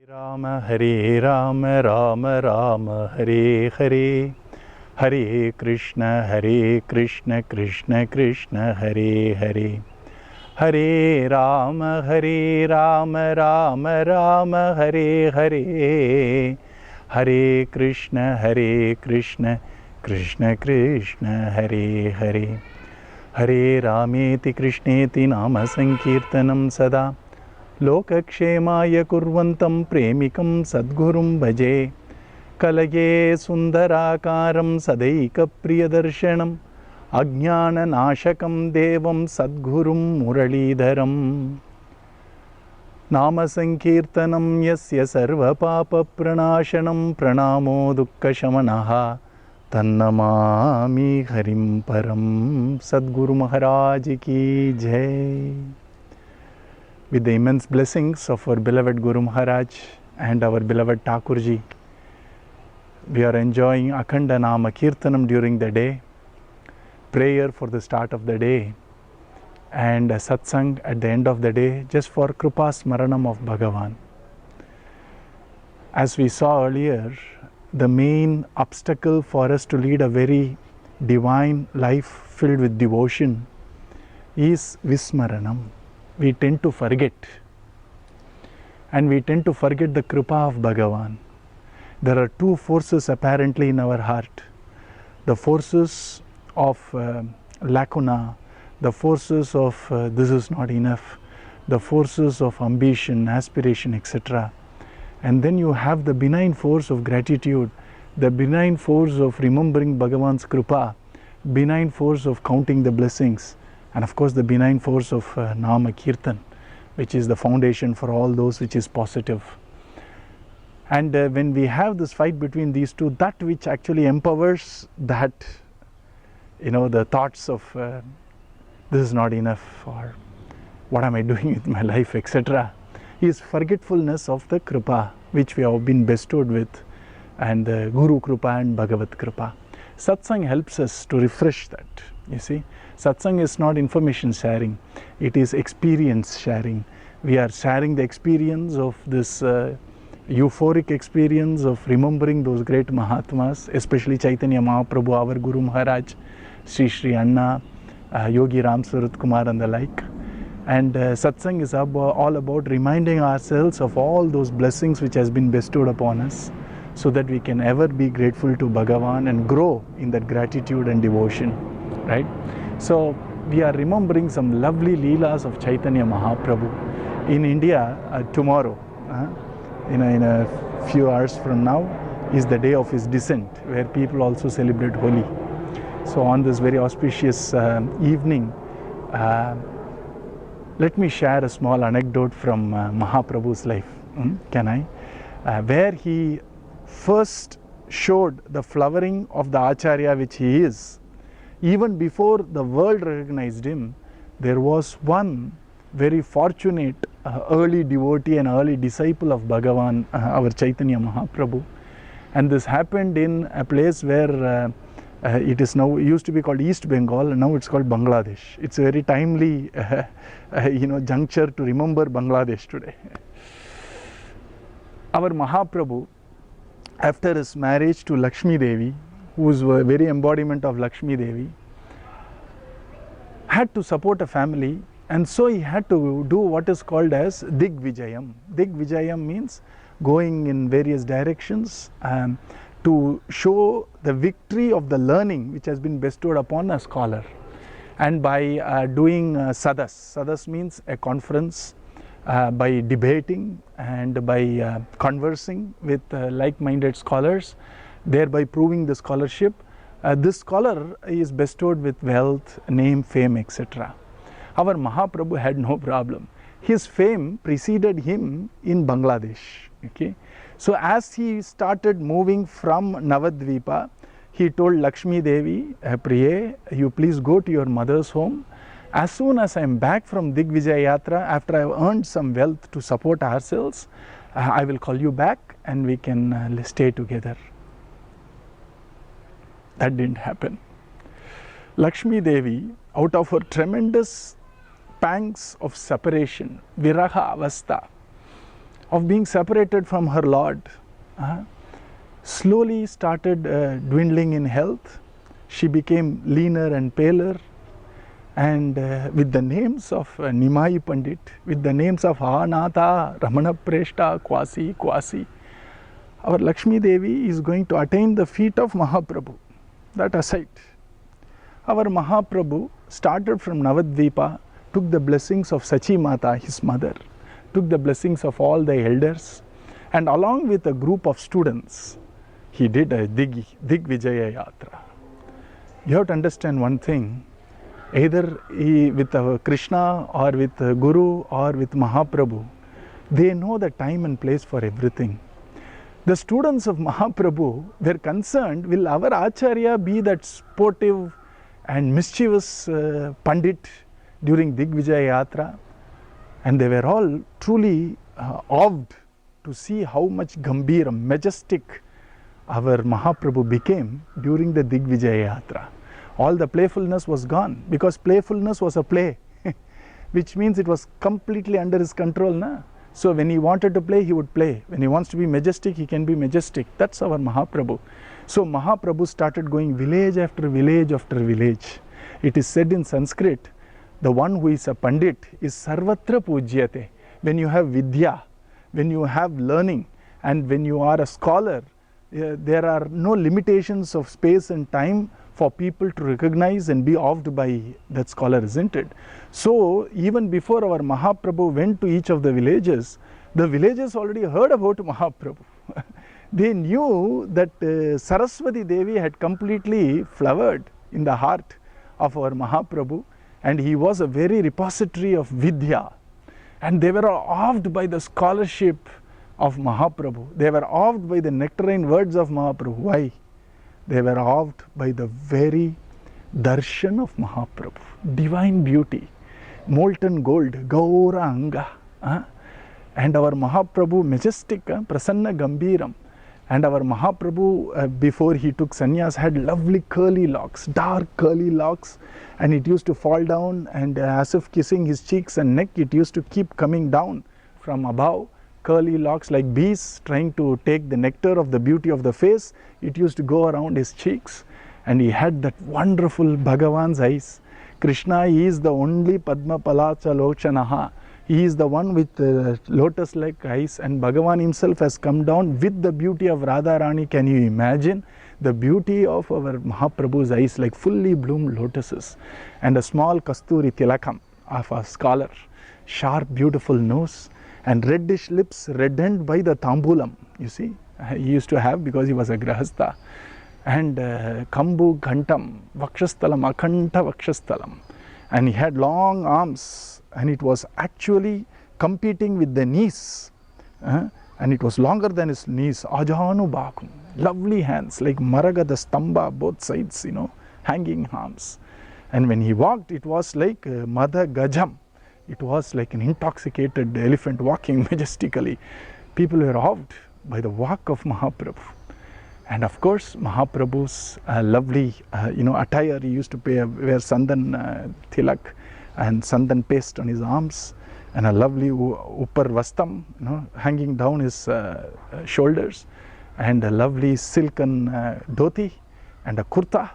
राम हरे राम राम राम हरे हरे, हरे कृष्ण कृष्ण कृष्ण हरे हरे, हरे राम राम राम हरे हरे, हरे कृष्ण कृष्ण कृष्ण हरे हरे, हरे रामेति कृष्णेति नाम संकीर्तनं सदा लोकक्षेमाय कुर्वन्तं प्रेमिकं सद्गुरुं भजे, कलये सुन्दराकारं सदैकप्रियदर्शनम् अज्ञाननाशकं देवं सद्गुरुं मुरलीधरं, नामसङ्कीर्तनं यस्य सर्वपापप्रणाशनं प्रणामो दुःखशमनः तन्नमामि हरिं परं। सद्गुरु महाराज की जय. With the immense blessings of our beloved Guru Maharaj and our beloved Thakurji, we are enjoying Akhanda Nama Kirtanam during the day, prayer for the start of the day, and a satsang at the end of the day, just for Kripa Smaranam of Bhagavan. As we saw earlier, the main obstacle for us to lead a very divine life filled with devotion is Vismaranam. We tend to forget, and we tend to forget the Kripa of Bhagavan. There are two forces apparently in our heart: the forces of lacuna, the forces of this is not enough, the forces of ambition, aspiration, etc. And then you have the benign force of gratitude, the benign force of remembering Bhagavan's Kripa, benign force of counting the blessings, and of course the benign force of Nama Kirtan, which is the foundation for all those which is positive. And when we have this fight between these two, that which actually empowers that, the thoughts of this is not enough, or what am I doing with my life, etc., is forgetfulness of the Kripa which we have been bestowed with, and the Guru Kripa and Bhagavat Kripa. Satsang helps us to refresh that. You see, Satsang is not information sharing, it is experience sharing. We are sharing the experience of this euphoric experience of remembering those great Mahatmas, especially Chaitanya Mahaprabhu, our Guru Maharaj, Sri Anna, Yogi Ram Sarat Kumar and the like. And Satsang is all about reminding ourselves of all those blessings which has been bestowed upon us, so that we can ever be grateful to Bhagavan and grow in that gratitude and devotion, right? So we are remembering some lovely Leelas of Chaitanya Mahaprabhu. In India, tomorrow, in a few hours from now, is the day of his descent, where people also celebrate Holi. So on this very auspicious evening, let me share a small anecdote from Mahaprabhu's life. Can I? Where he first showed the flowering of the Acharya which he is. Even before the world recognized him, there was one very fortunate early devotee and early disciple of Bhagavan, our Chaitanya Mahaprabhu. And this happened in a place where it is now used to be called East Bengal, and now it's called Bangladesh. It's a very timely juncture to remember Bangladesh today. Our Mahaprabhu, after his marriage to Lakshmi Devi, who is a very embodiment of Lakshmi Devi, had to support a family, and so he had to do what is called as Digvijayam. Digvijayam means going in various directions to show the victory of the learning which has been bestowed upon a scholar. And by doing sadas, sadas means a conference, by debating and by conversing with like-minded scholars, thereby proving the scholarship, this scholar is bestowed with wealth, name, fame, etc. Our Mahaprabhu had no problem. His fame preceded him in Bangladesh. Okay? So as he started moving from Navadvipa, he told Lakshmi Devi, Priye, you please go to your mother's home. As soon as I am back from Digvijay Yatra, after I have earned some wealth to support ourselves, I will call you back and we can stay together. That didn't happen. Lakshmi Devi, out of her tremendous pangs of separation, viraha avastha, of being separated from her Lord, slowly started dwindling in health. She became leaner and paler, and with the names of Nimai Pandit, with the names of Anatha, Ramana Preshta, Kwasi, our Lakshmi Devi is going to attain the feet of Mahaprabhu. That aside, our Mahaprabhu started from Navadvipa, took the blessings of Sachi Mata, his mother, took the blessings of all the elders, and along with a group of students, he did a Digvijaya Yatra. You have to understand one thing, either with Krishna or with Guru or with Mahaprabhu, they know the time and place for everything. The students of Mahaprabhu were concerned, will our Acharya be that sportive and mischievous Pandit during Digvijaya Yatra? And they were all truly awed to see how much Gambhira, majestic our Mahaprabhu became during the Digvijaya Yatra. All the playfulness was gone, because playfulness was a play, which means it was completely under his control. Na? So when he wanted to play, he would play. When he wants to be majestic, he can be majestic. That's our Mahaprabhu. So Mahaprabhu started going village after village after village. It is said in Sanskrit, the one who is a Pandit is Sarvatra Pujyate. When you have Vidya, when you have learning, and when you are a scholar, there are no limitations of space and time for people to recognize and be awed by that scholar, isn't it? So even before our Mahaprabhu went to each of the villages already heard about Mahaprabhu. They knew that Saraswati Devi had completely flowered in the heart of our Mahaprabhu, and he was a very repository of Vidya. And they were awed by the scholarship of Mahaprabhu. They were awed by the nectarine words of Mahaprabhu. Why? They were awed by the very darshan of Mahaprabhu, divine beauty, molten gold, Gauranga. And our Mahaprabhu, majestic, Prasanna Gambhiram. And our Mahaprabhu, before he took sannyas, had lovely curly locks, dark curly locks, and it used to fall down, and as if kissing his cheeks and neck, it used to keep coming down from above. Curly locks like bees trying to take the nectar of the beauty of the face. It used to go around his cheeks, and he had that wonderful Bhagavan's eyes. Krishna is the only Padma Palacha Lochanaha. He is the one with lotus-like eyes, and Bhagavan himself has come down with the beauty of Radharani. Can you imagine the beauty of our Mahaprabhu's eyes, like fully bloomed lotuses, and a small Kasturi Tilakam of a scholar, sharp beautiful nose, and reddish lips reddened by the tambulam, you see, he used to have because he was a grahastha. And Kambu Ghantam, Vakshastalam, Akhanta Vakshastalam. And he had long arms, and it was actually competing with the knees. And it was longer than his knees. Ajanu Bakum, lovely hands like Maragada Stamba, both sides, you know, hanging arms. And when he walked, it was like Madha Gajam. It was like an intoxicated elephant walking majestically. People were awed by the walk of Mahaprabhu. And of course, Mahaprabhu's lovely, attire. He used to wear sandan tilak and sandan paste on his arms, and a lovely uppar vastam, hanging down his shoulders, and a lovely silken dhoti and a kurta.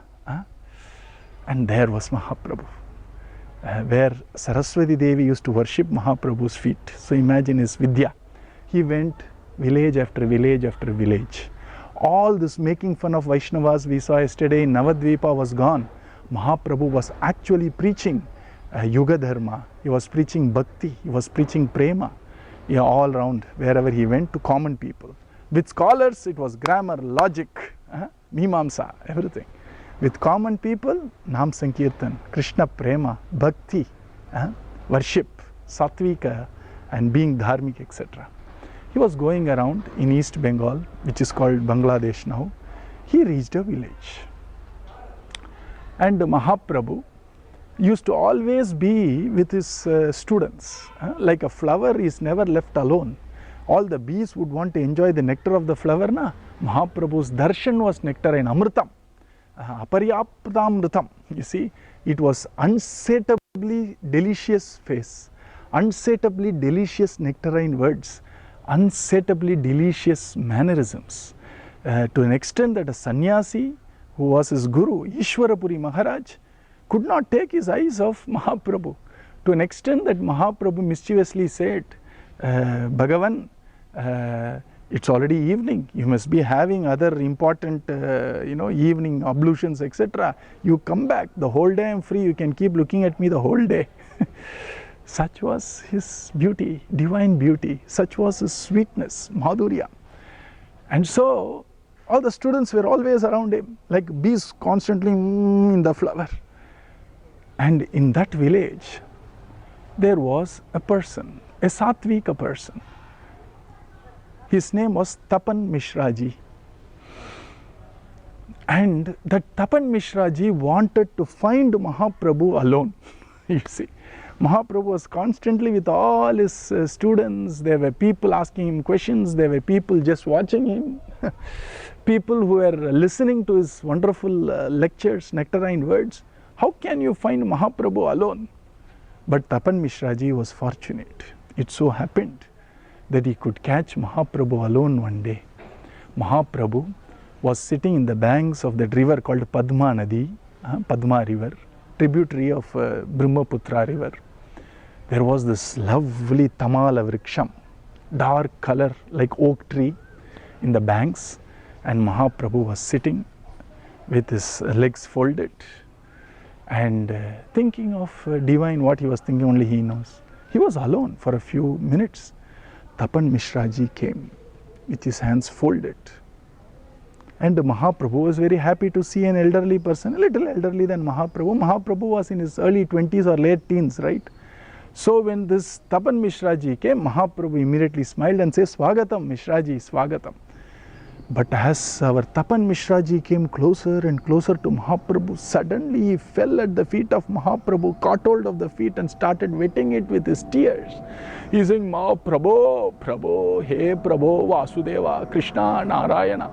And there was Mahaprabhu. Where Saraswati Devi used to worship Mahaprabhu's feet. So imagine his Vidya. He went village after village after village. All this making fun of Vaishnavas we saw yesterday in Navadvipa was gone. Mahaprabhu was actually preaching Yuga Dharma. He was preaching Bhakti. He was preaching Prema. All around, wherever he went, to common people. With scholars, it was grammar, logic, Mimamsa, everything. With common people, Nam Sankirtan, Krishna Prema, Bhakti, worship, Satvika, and being Dharmik, etc. He was going around in East Bengal, which is called Bangladesh now. He reached a village. And Mahaprabhu used to always be with his students. Like a flower is never left alone. All the bees would want to enjoy the nectar of the flower. Mahaprabhu's darshan was nectar and amritam. Aparyaptamritam. You see, it was unsatiably delicious face, unsatiably delicious nectarine words, unsetably delicious mannerisms, to an extent that a sannyasi who was his guru, Ishwarapuri Maharaj, could not take his eyes off Mahaprabhu, to an extent that Mahaprabhu mischievously said, Bhagavan, it's already evening, you must be having other important evening ablutions, etc. You come back, the whole day I am free, you can keep looking at me the whole day. Such was his beauty, divine beauty, such was his sweetness, madhurya. And so all the students were always around him, like bees constantly in the flower. And in that village there was a person, a Satvika person. His name was Tapan Mishraji. And that Tapan Mishraji wanted to find Mahaprabhu alone. You see, Mahaprabhu was constantly with all his students. There were people asking him questions, there were people just watching him, people who were listening to his wonderful lectures, nectarine words. How can you find Mahaprabhu alone? But Tapan Mishraji was fortunate. It so happened that he could catch Mahaprabhu alone one day. Mahaprabhu was sitting in the banks of that river called Padma Nadi, Padma river, tributary of Brahmaputra river. There was this lovely Tamala Vriksham, dark color like oak tree in the banks, and Mahaprabhu was sitting with his legs folded and thinking of divine. What he was thinking only he knows. He was alone for a few minutes. Tapan Mishraji came with his hands folded, and Mahaprabhu was very happy to see an elderly person, a little elderly than Mahaprabhu. Mahaprabhu was in his early 20s or late teens, right? So when this Tapan Mishraji came, Mahaprabhu immediately smiled and said, Swagatam Mishraji, Swagatam. But as our Tapan Mishraji came closer and closer to Mahaprabhu, suddenly he fell at the feet of Mahaprabhu, caught hold of the feet and started wetting it with his tears. He saying, Mahaprabhu, Prabhu, Hey Prabhu, Vasudeva, Krishna, Narayana.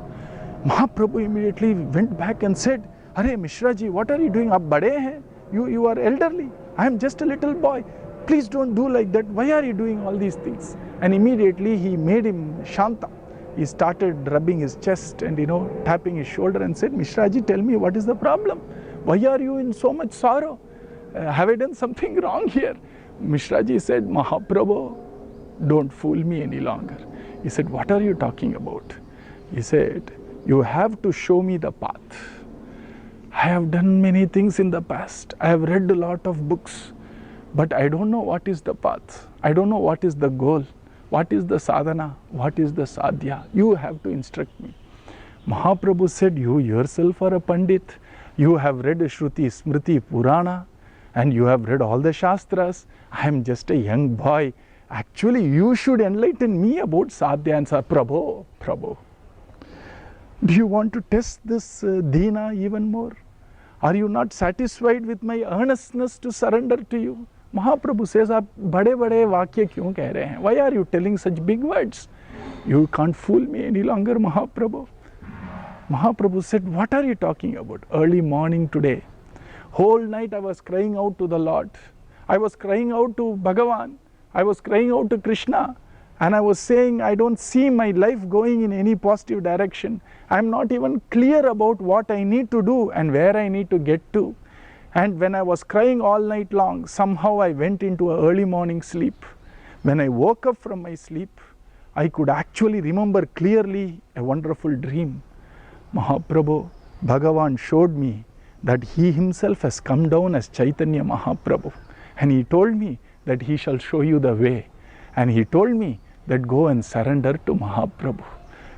Mahaprabhu immediately went back and said, Arey Mishraji, what are you doing? Aap bade hain? You are elderly. I am just a little boy. Please don't do like that. Why are you doing all these things? And immediately he made him Shanta. He started rubbing his chest and tapping his shoulder and said, Mishraji, tell me, what is the problem? Why are you in so much sorrow? Have I done something wrong here? Mishraji said, Mahaprabhu, don't fool me any longer. He said, what are you talking about? He said, you have to show me the path. I have done many things in the past. I have read a lot of books, but I don't know what is the path. I don't know what is the goal. What is the sadhana? What is the sadhya? You have to instruct me. Mahaprabhu said, you yourself are a Pandit. You have read Shruti, Smriti, Purana, and you have read all the Shastras. I am just a young boy. Actually, you should enlighten me about sadhya and sadhana. Prabhu, Prabhu. Do you want to test this Dina even more? Are you not satisfied with my earnestness to surrender to you? Mahaprabhu says, "Aap bade vakya kyun keh rahe hain? Why are you telling such big words? You can't fool me any longer, Mahaprabhu." Mahaprabhu said, "What are you talking about? Early morning today, whole night I was crying out to the Lord. I was crying out to Bhagavan. I was crying out to Krishna. And I was saying, I don't see my life going in any positive direction. I'm not even clear about what I need to do and where I need to get to. And when I was crying all night long, somehow I went into an early morning sleep. When I woke up from my sleep, I could actually remember clearly a wonderful dream. Mahaprabhu, Bhagavan showed me that he himself has come down as Chaitanya Mahaprabhu. And he told me that he shall show you the way. And he told me that go and surrender to Mahaprabhu.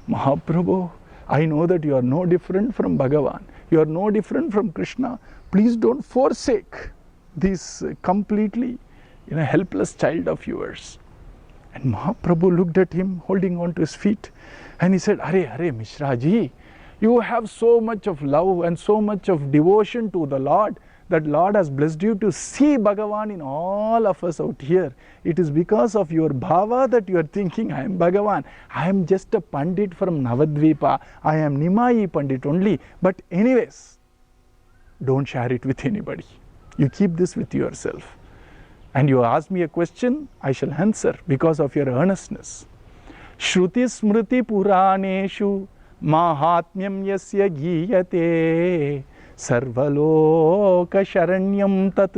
Mahaprabhu, I know that you are no different from Bhagavan. You are no different from Krishna. Please don't forsake this completely helpless child of yours." And Mahaprabhu looked at him holding on to his feet and he said, Are Mishraji, you have so much of love and so much of devotion to the Lord that Lord has blessed you to see Bhagavan in all of us out here. It is because of your bhava that you are thinking, I am Bhagavan. I am just a Pandit from Navadvipa. I am Nimai Pandit only. But anyways, don't share it with anybody. You keep this with yourself. And you ask me a question, I shall answer because of your earnestness. Shruti Smriti Puraneshu Mahatmyam Yasya Giyate Sarvaloka Sharanyam Tat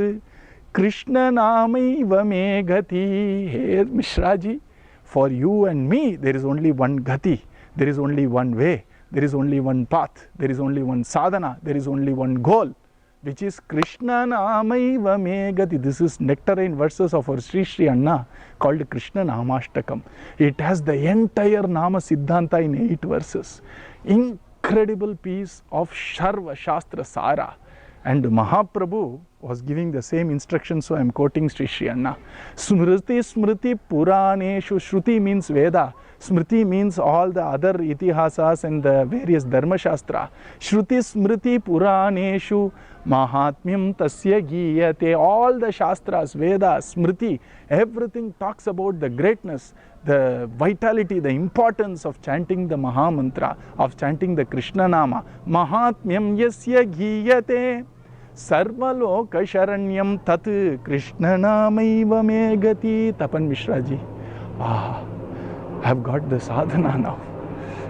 Krishna Namaiva Me Gati. Hey Mishraji, for you and me there is only one Gati, there is only one way, there is only one path, there is only one sadhana, there is only one goal, which is Krishna Namaiva Me Gati. This is nectarine verses of our Sri Sri Anna called Krishna Namashtakam. It has the entire Nama Siddhanta in 8 verses. Incredible piece of Sharva Shastra Sara. And Mahaprabhu was giving the same instruction, so I am quoting Sri Sri Anna. Smriti Smriti Puraneshu. Shruti means Veda. Smriti means all the other itihasas and the various Dharma Shastra. Shruti Smriti Puraneshu Mahatmyam Tasya Giyate. All the Shastras, Vedas, Smriti, everything talks about the greatness, the vitality, the importance of chanting the Maha Mantra, of chanting the Krishna Nama. Mahatmyam Yasya Giyate Sarvaloka Sharanyam Tat Krishna Namaiva Me Gati. Tapan Mishraji, I have got the sadhana now.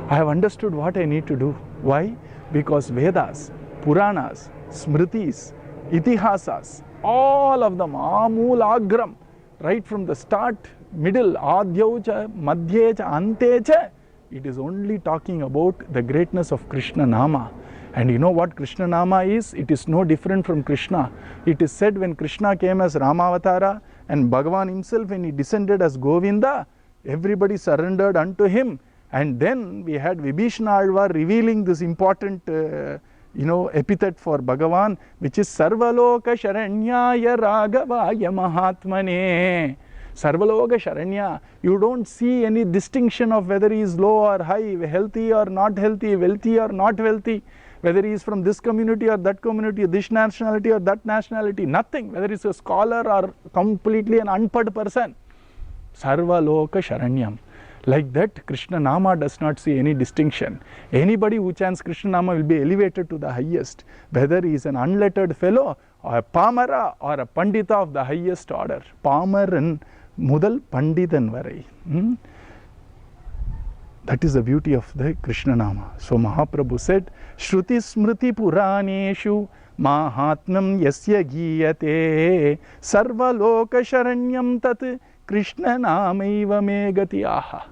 I have understood what I need to do. Why? Because Vedas, Puranas, Smritis, Itihasas, all of them, Amulagram, right from the start, middle, Adyaucha, Madhyecha, Antecha, it is only talking about the greatness of Krishna Nama. And you know what Krishna Nama is? It is no different from Krishna. It is said when Krishna came as Ramavatara and Bhagavan himself, when he descended as Govinda, everybody surrendered unto him. And then we had Vibhishana Alvar revealing this important epithet for Bhagavan, which is Sarvaloka Sharanyaya Raghavaya Mahatmane. Sarvaloka Sharanya. You don't see any distinction of whether he is low or high, healthy or not healthy, wealthy or not wealthy, whether he is from this community or that community, this nationality or that nationality, nothing, whether he is a scholar or completely an unpad person. Sarvaloka Sharanyam. Like that, Krishna Nama does not see any distinction. Anybody who chants Krishna Nama will be elevated to the highest, whether he is an unlettered fellow or a Pamara or a Pandita of the highest order. Pamaran Mudal Panditan Varai. That is the beauty of the Krishna Nama. So Mahaprabhu said, Shruti Smriti Puraneshu Mahatmam Yasya Giyate Sarvaloka Sharanyam Tat Krishna Namaiva Me Gati. Aha.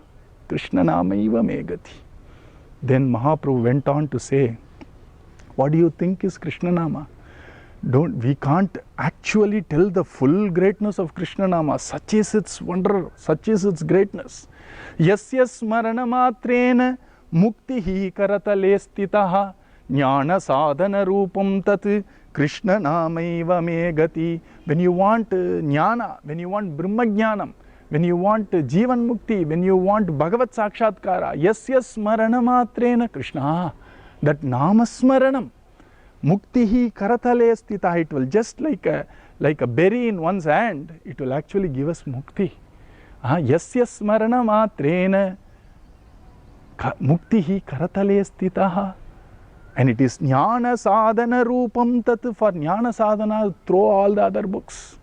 Krishna Namaiva Me Gati. Then Mahaprabhu went on to say, what do you think is Krishna Nama? We can't actually tell the full greatness of Krishna Nama. Such is its wonder, such is its greatness. Yasya smarana matrena muktihi karatale stitaha jnana sadhana rupam tat Krishna Namaiva Me Gati. When you want jnana, when you want Brahma Jnanam, when you want Jivan Mukti, when you want Bhagavat Sakshatkara, Yasya smarana matrena Krishna, that Nama smaranam, Muktihi karatale stita, it will just like a berry in one's hand, it will actually give us mukti. Yasya smarana matrena muktihi karatale stitaha. And it is jnana sadhana rupam tat. For jnana sadhana, throw all the other books.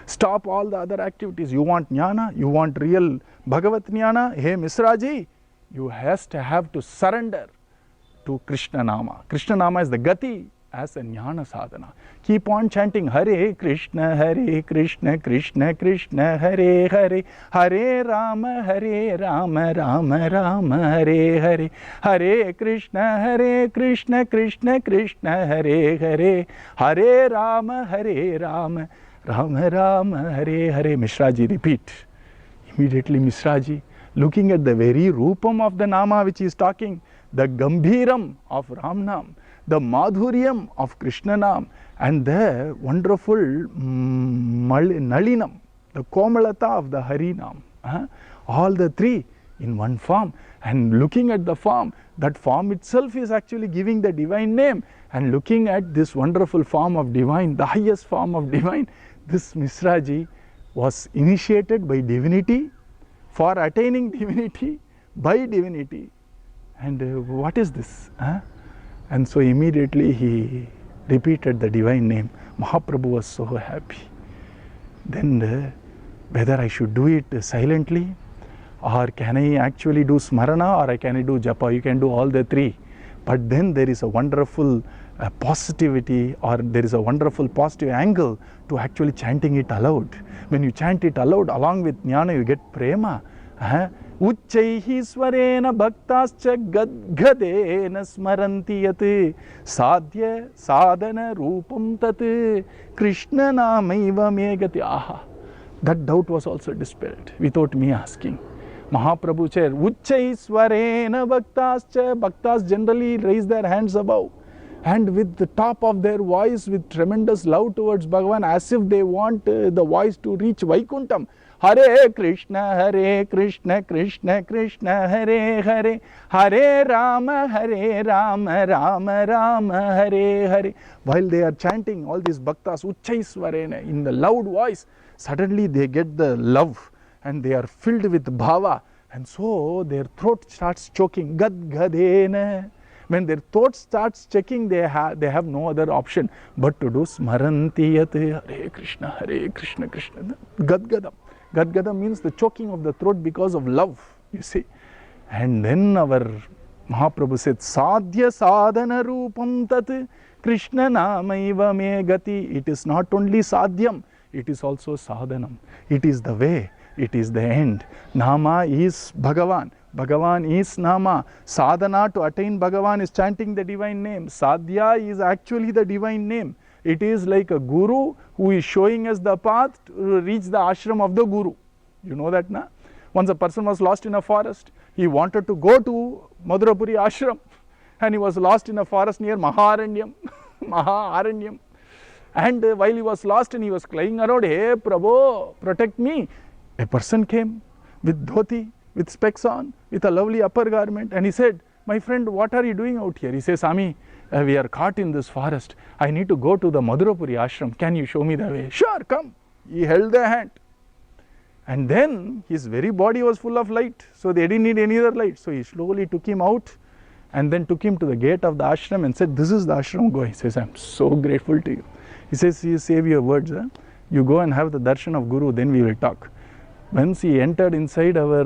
Stop all the other activities. You want jnana, you want real Bhagavat jnana, hey Misraji, you have to surrender to Krishna Nama. Krishna Nama is the Gati as a jnana sadhana. Keep on chanting Hare Krishna, Krishna Krishna, Hare Hare, Hare Rama, Rama Rama, Hare Hare, Hare Krishna, Krishna Krishna, Hare Hare, Hare Rama, Rama Rama, Hare Hare. Mishraji, repeat. Immediately Mishraji, looking at the very Rupam of the Nama which he is talking, the Gambhiram of Ramnam, the Madhuryam of Krishna Nam, and the wonderful Nalinam, the Komalata of the Harinam. All the three in one form. And looking at the form, that form itself is actually giving the divine name. And looking at this wonderful form of divine, the highest form of divine, this Misraji was initiated by divinity, for attaining divinity, by divinity. And what is this? And so immediately he repeated the divine name. Mahaprabhu was so happy. Then whether I should do it silently Or can I actually do smarana, or can I do japa? You can do all the three. But then there is a wonderful positivity, or there is a wonderful positive angle to actually chanting it aloud. When you chant it aloud along with jnana, you get prema. Uchchaihi svarena bhaktascha gadgadena smaranti yat sadhya sadhana rupam tat Krishna namaiva megati. Aha. That doubt was also dispelled without me asking. Mahaprabhu said, Uchchai svarena bhaktascha. Bhaktas generally raise their hands above, and with the top of their voice, with tremendous love towards Bhagavan, as if they want the voice to reach Vaikuntham. Hare Krishna, Krishna Krishna, Hare Hare, Hare Rama, Rama Rama, Hare Hare. While they are chanting all these bhaktas, Uchchai svarena, in the loud voice, suddenly they get the love and they are filled with bhava, and so their throat starts choking. Gadgadena. When their throat starts choking, they have no other option but to do smaranti yat Hare Krishna, Krishna Gadgadam. Gadgadam means the choking of the throat because of love, you see. And then our Mahaprabhu said, Sadhya sadhana rupam tat Krishna namaiva me gati. It is not only sadhyam, it is also sadhanam. It is the way, it is the end. Nama is Bhagavan. Bhagavan is Nama. Sadhana to attain Bhagavan is chanting the divine name. Sadhya is actually the divine name. It is like a guru who is showing us the path to reach the ashram of the guru. You know that, na? Once a person was lost in a forest. He wanted to go to Madhurapuri ashram, and he was lost in a forest near Maharanyam. And while he was lost and he was crying around, Hey Prabhu, protect me. A person came with dhoti, with specs on, with a lovely upper garment, and he said, My friend, what are you doing out here? He says, Swami, we are caught in this forest. I need to go to the Madhurapuri ashram. Can you show me the way? Sure, come. He held the hand. And then his very body was full of light. So they didn't need any other light. So he slowly took him out and then took him to the gate of the ashram and said, This is the ashram, go. He says, I'm so grateful to you. He says, You save your words. You go and have the darshan of Guru, then we will talk. Once he entered inside our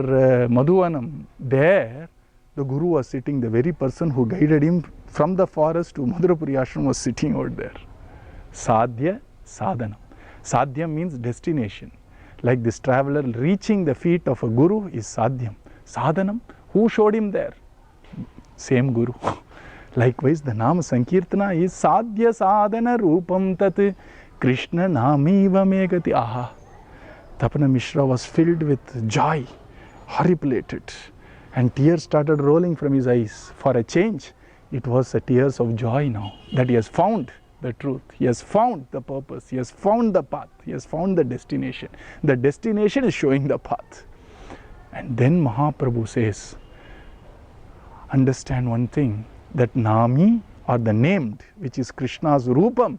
Madhuvanam, there the Guru was sitting, the very person who guided him from the forest to Madhurapuri ashram was sitting out there. Sadhya, sadhanam. Sadhya means destination. Like this traveler reaching the feet of a Guru is sadhyam. Sadhanam, who showed him there? Same Guru. Likewise, the Nama Sankirtana is Sadhya sadhana rupam tat Krishna namiva megati. Aha. Tapana Mishra was filled with joy, horripilated, and tears started rolling from his eyes. For a change, it was the tears of joy now that he has found the truth, he has found the purpose, he has found the path, he has found the destination. The destination is showing the path. And then Mahaprabhu says, understand one thing, that Nami, or the named, which is Krishna's Rupam,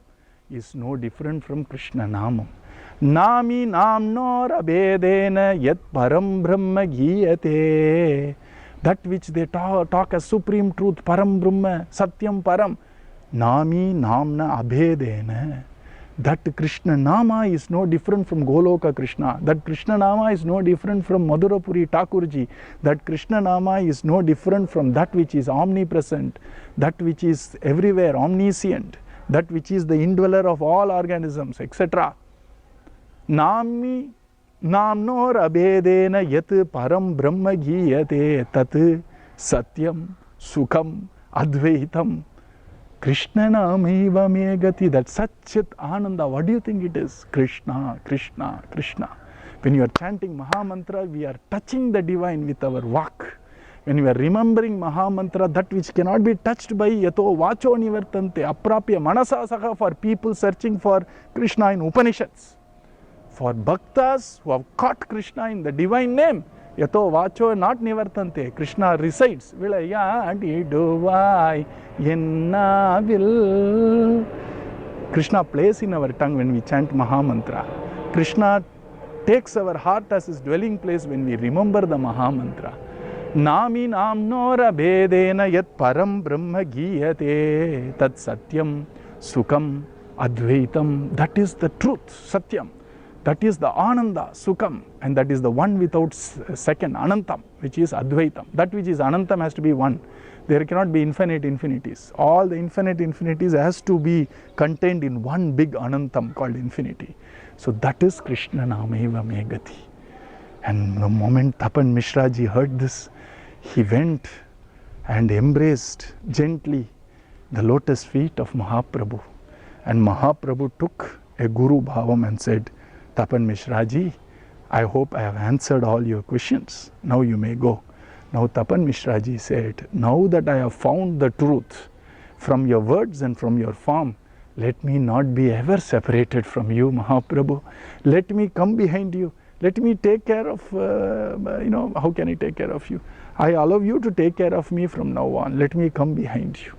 is no different from Krishna Namam. Nami namnor abedena yat param brahma giyate. That which they talk as supreme truth, param brahma, satyam param. Nami namna abedena. That Krishna Nama is no different from Goloka Krishna. That Krishna Nama is no different from Madhurapuri Thakurji. That Krishna Nama is no different from that which is omnipresent, that which is everywhere, omniscient, that which is the indweller of all organisms, etc. Nami namnor abedena yat param brahma giyate tat satyam sukham advaitam Krishna namaiva megati. That Satchit Ananda, what do you think it is? Krishna, Krishna, Krishna. When you are chanting Mahamantra, we are touching the divine with our vak. When we are remembering Mahamantra, that which cannot be touched by yato vacho nivartante aprapya manasa saha, for people searching for Krishna in Upanishads. For bhaktas who have caught Krishna in the divine name, yato vacho not nivartante, Krishna resides. Krishna plays in our tongue when we chant Mahamantra. Krishna takes our heart as his dwelling place when we remember the Mahamantra. Nami namnora bedena yat param brahma giyate tat satyam sukham advaitam. That is the truth, satyam. That is the Ananda, Sukham, and that is the one without second, Anantam, which is Advaitam. That which is Anantam has to be one. There cannot be infinite infinities. All the infinite infinities has to be contained in one big Anantam called infinity. So that is Krishna Nameva Megati. And the moment Tapan Mishraji heard this, he went and embraced gently the lotus feet of Mahaprabhu. And Mahaprabhu took a Guru Bhavam and said, Tapan Mishraji, I hope I have answered all your questions. Now you may go. Now Tapan Mishraji said, now that I have found the truth from your words and from your form, let me not be ever separated from you, Mahaprabhu. Let me come behind you. Let me take care of, how can I take care of you? I allow you to take care of me from now on. Let me come behind you.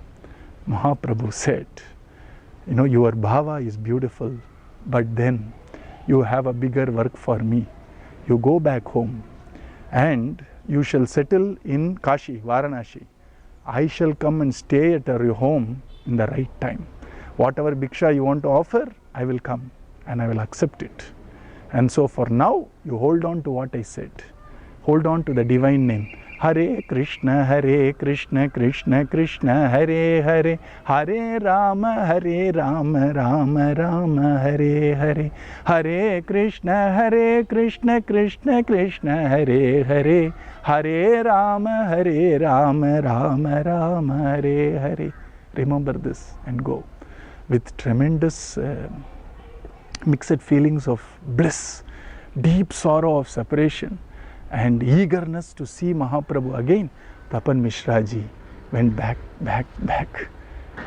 Mahaprabhu said, your bhava is beautiful, but then you have a bigger work for me. You go back home and you shall settle in Kashi, Varanasi. I shall come and stay at your home in the right time. Whatever bhiksha you want to offer, I will come and I will accept it. And so for now, you hold on to what I said. Hold on to the divine name. Hare Krishna, Krishna Krishna, Hare Hare, Hare Rama, Rama Rama, Hare Hare, Hare Krishna, Krishna Krishna, Hare Hare, Hare Rama, Rama Rama, Hare Hare. Remember this and go with tremendous mixed feelings of bliss, deep sorrow of separation, and eagerness to see Mahaprabhu again. Tapan Mishraji went back,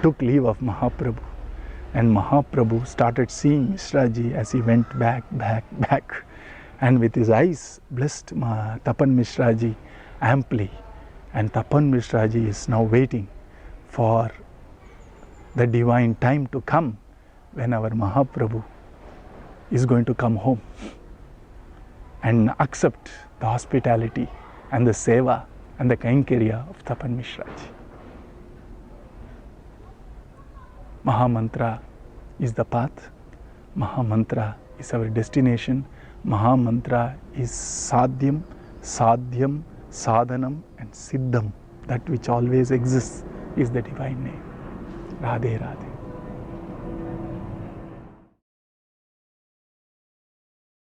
took leave of Mahaprabhu, and Mahaprabhu started seeing Mishraji as he went back, and with his eyes blessed Tapan Mishraji amply, and Tapan Mishraji is now waiting for the divine time to come when our Mahaprabhu is going to come home and accept the hospitality and the seva and the kainkariya of Tapan Mishraji. Mahamantra is the path. Mahamantra is our destination. Mahamantra is sadhyam, sadhanam, and siddham. That which always exists is the divine name. Radhe Radhe.